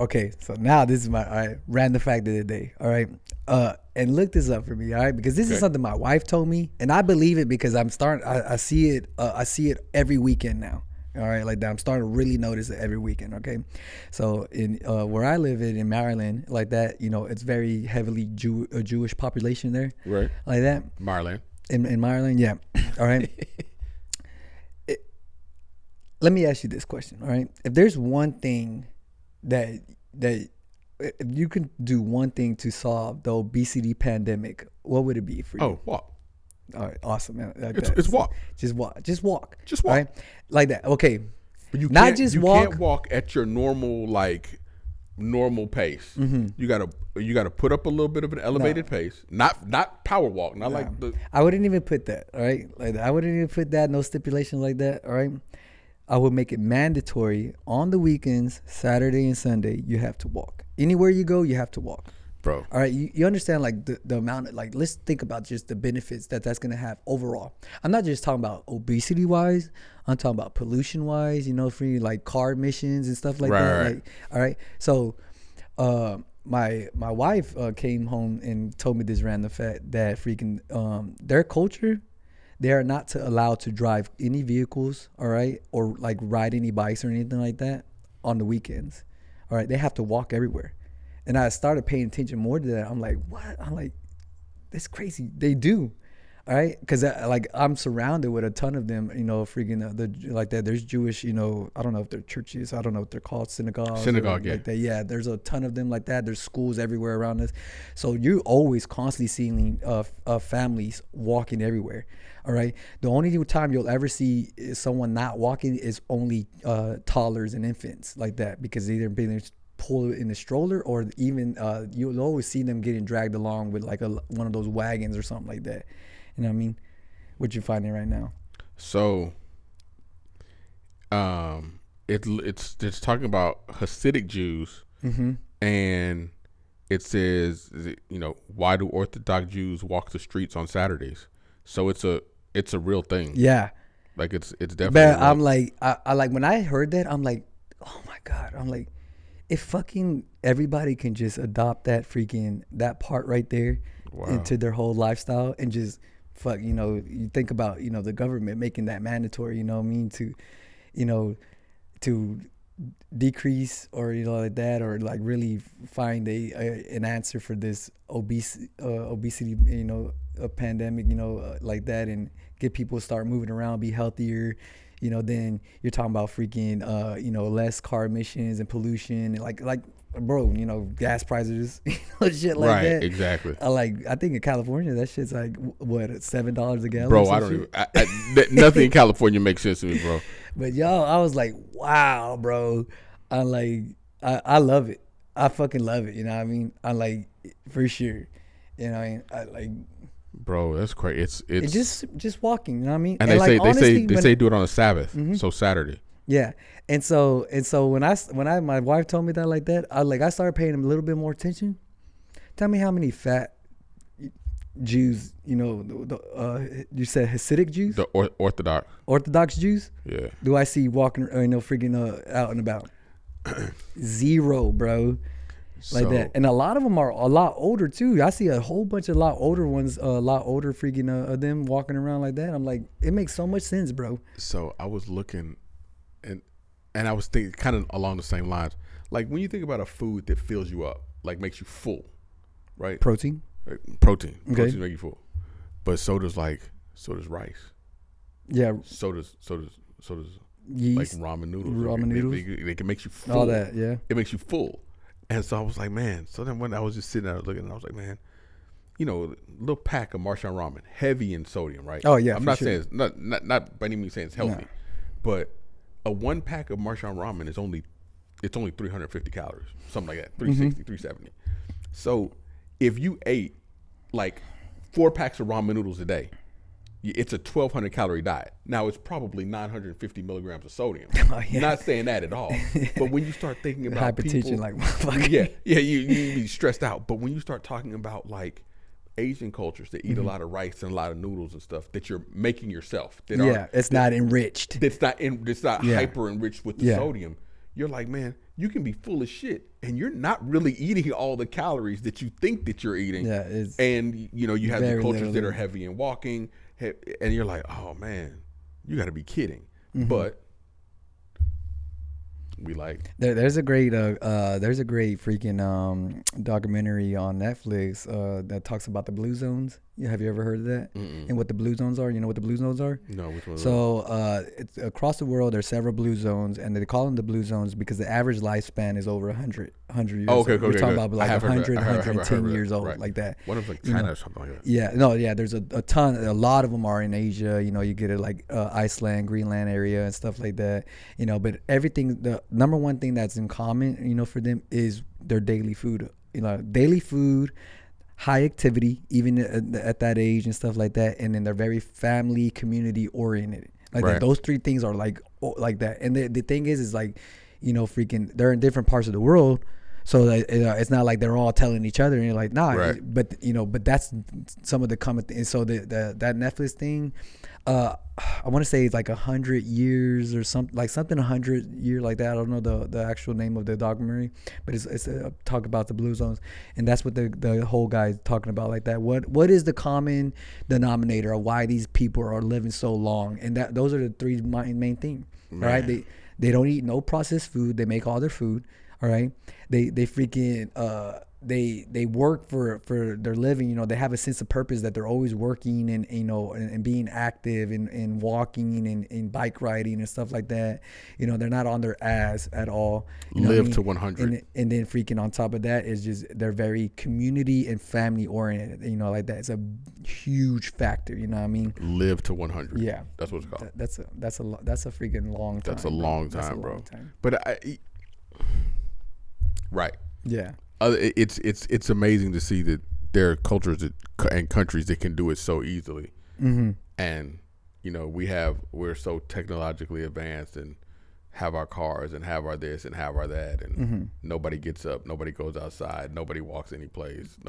Okay, so now this is my all right, random fact of the day. All right, and look this up for me. All right, because this is something my wife told me, and I believe it because I'm starting. I see it. I see it every weekend now. All right, like that. I'm starting to really notice it every weekend. Okay, so in where I live in Maryland, like that, it's very heavily Jewish population there. Right. Like that. Maryland. In Maryland, yeah. All right. Let me ask you this question. All right, if there's one thing that if you can do one thing to solve the obesity pandemic, what would it be for you? Oh, walk. All right, awesome, man. It's walk. Just walk. Just walk. Just walk. Right? Like that. Okay. But you not can't, just you walk. can't walk at your normal pace. Mm-hmm. You gotta put up a little bit of an elevated pace. Not power walk. Not like the. I wouldn't even put that. All right. Like I wouldn't even put that. No stipulations like that. All right. I would make it mandatory on the weekends, Saturday and Sunday. You have to walk. Anywhere you go, you have to walk. Bro. All right. You understand like the amount of like, let's think about just the benefits that's going to have overall. I'm not just talking about obesity wise. I'm talking about pollution wise, for like car emissions and stuff like that. Right. Like, all right. So, my wife came home and told me this random fact that freaking their culture, they are not allowed to drive any vehicles, all right, or like ride any bikes or anything like that on the weekends. All right, they have to walk everywhere. And I started paying attention more to that. I'm like, what? I'm like, that's crazy. They do. All right, because I'm surrounded with a ton of them, freaking like that. There's Jewish, I don't know if they're churches, I don't know what they're called, synagogues. Synagogue, like that. Yeah, there's a ton of them like that. There's schools everywhere around us, so you're always constantly seeing families walking everywhere. All right, the only time you'll ever see someone not walking is only toddlers and infants like that, because either being pull in the stroller or even you'll always see them getting dragged along with like one of those wagons or something like that. You know what I mean? What you finding right now? So, it's talking about Hasidic Jews, and it says, why do Orthodox Jews walk the streets on Saturdays? So it's a real thing. Yeah, like it's definitely. But I'm like, I like when I heard that, I'm like, oh my god, I'm like, if fucking everybody can just adopt that part right there into their whole lifestyle and just. Fuck, you think about, the government making that mandatory, to decrease or, like that, or like really find an answer for this obesity, a pandemic, like that, and get people to start moving around, be healthier, then you're talking about freaking, less car emissions and pollution, and like, bro, gas prices, shit like that. Right, exactly. I think in California, that shit's like, what, $7 a gallon? Bro, I don't even, nothing in California makes sense to me, bro. But I was like, wow, bro. I'm like, I love it. I fucking love it. You know what I mean? I like, for sure. You know what I mean? I like. Bro, that's crazy. It's just walking. You know what I mean? And they say do it on a Sabbath, so Saturday. Yeah, and so when my wife told me that like that, I started paying a little bit more attention. Tell me how many fat Jews, you said Hasidic Jews, the Orthodox Jews. Yeah. Do I see walking, freaking out and about? Zero, bro. Like that, and a lot of them are a lot older too. I see a whole bunch of a lot older ones, a lot older freaking them walking around like that. I'm like, it makes so much sense, bro. So I was looking. And I was thinking kind of along the same lines. Like when you think about a food that fills you up, like makes you full, right? Protein. Protein. Okay. Protein make you full. But so does rice. Yeah. So does yeast, like ramen noodles. They can make you full. All that, yeah. It makes you full. And so I was like, man. So then when I was just sitting there looking, I was like, man, a little pack of Marchand ramen, heavy in sodium, right? Oh yeah. I'm not saying not by any means saying it's healthy, but a one pack of Marchand ramen is only 350 calories, something like that, 360, 370. So if you ate like 4 packs of ramen noodles a day, it's a 1,200 calorie diet. Now it's probably 950 milligrams of sodium. Oh, yeah. Not saying that at all. But when you start thinking about hypertension, people, like motherfucker. yeah, you be stressed out. But when you start talking about like Asian cultures that eat a lot of rice and a lot of noodles and stuff that you're making yourself. It's not enriched. It's not hyper enriched with the sodium. you're like, man, you can be full of shit and you're not really eating all the calories that you think that you're eating. Yeah, it's and you know, you have the cultures literally that are heavy in walking, and you're like, oh man, you got to be kidding. But we like there's a great freaking documentary on Netflix that talks about the blue zones. Have you ever heard of that? And what the blue zones are? You know what the blue zones are? No, which one? So it's across the world there's several blue zones, and they call them the blue zones because the average lifespan is over 100 years. Oh, okay, old. We're talking about like 100, 110 110 years old, right. like that. One of them like China or something like that. Yeah, no, yeah. There's a ton. A lot of them are in Asia. You know, you get it like Iceland, Greenland area, and stuff like that. You know, but everything. The number one thing that's in common, you know, for them is their daily food. You know, daily food, high activity, even at that age and stuff like that. And then they're very family, community oriented. Like Right. those three things are like that. And the thing is like, you know, freaking, they're in different parts of the world. So that, it's not like they're all telling each other and you're like, nah, Right. but you know, but that's some of the common things. So that Netflix thing, I want to say it's like 100 years or something, like something 100 year like that. I don't know the actual name of the documentary, but it's talk about the blue zones, and that's what the whole guy's talking about, like that. What is the common denominator of why these people are living so long? And that those are the three main things, right? They don't eat no processed food. They make all their food. All right, they freaking they work for their living. You know, they have a sense of purpose that they're always working and you know and being active and walking and bike riding and stuff like that. You know, they're not on their ass at all. You know Live what I to mean? 100. And then freaking on top of that is just they're very community and family oriented. You know, like that. It's a huge factor. You know what I mean? Live to 100. Yeah, That's what it's called. that's a freaking long time. That's a long time, bro. But right. Yeah. It's amazing to see that there are cultures and countries that can do it so easily. And you know, we're so technologically advanced and have our cars and have our this and have our that, and nobody gets up, nobody goes outside, nobody walks any place.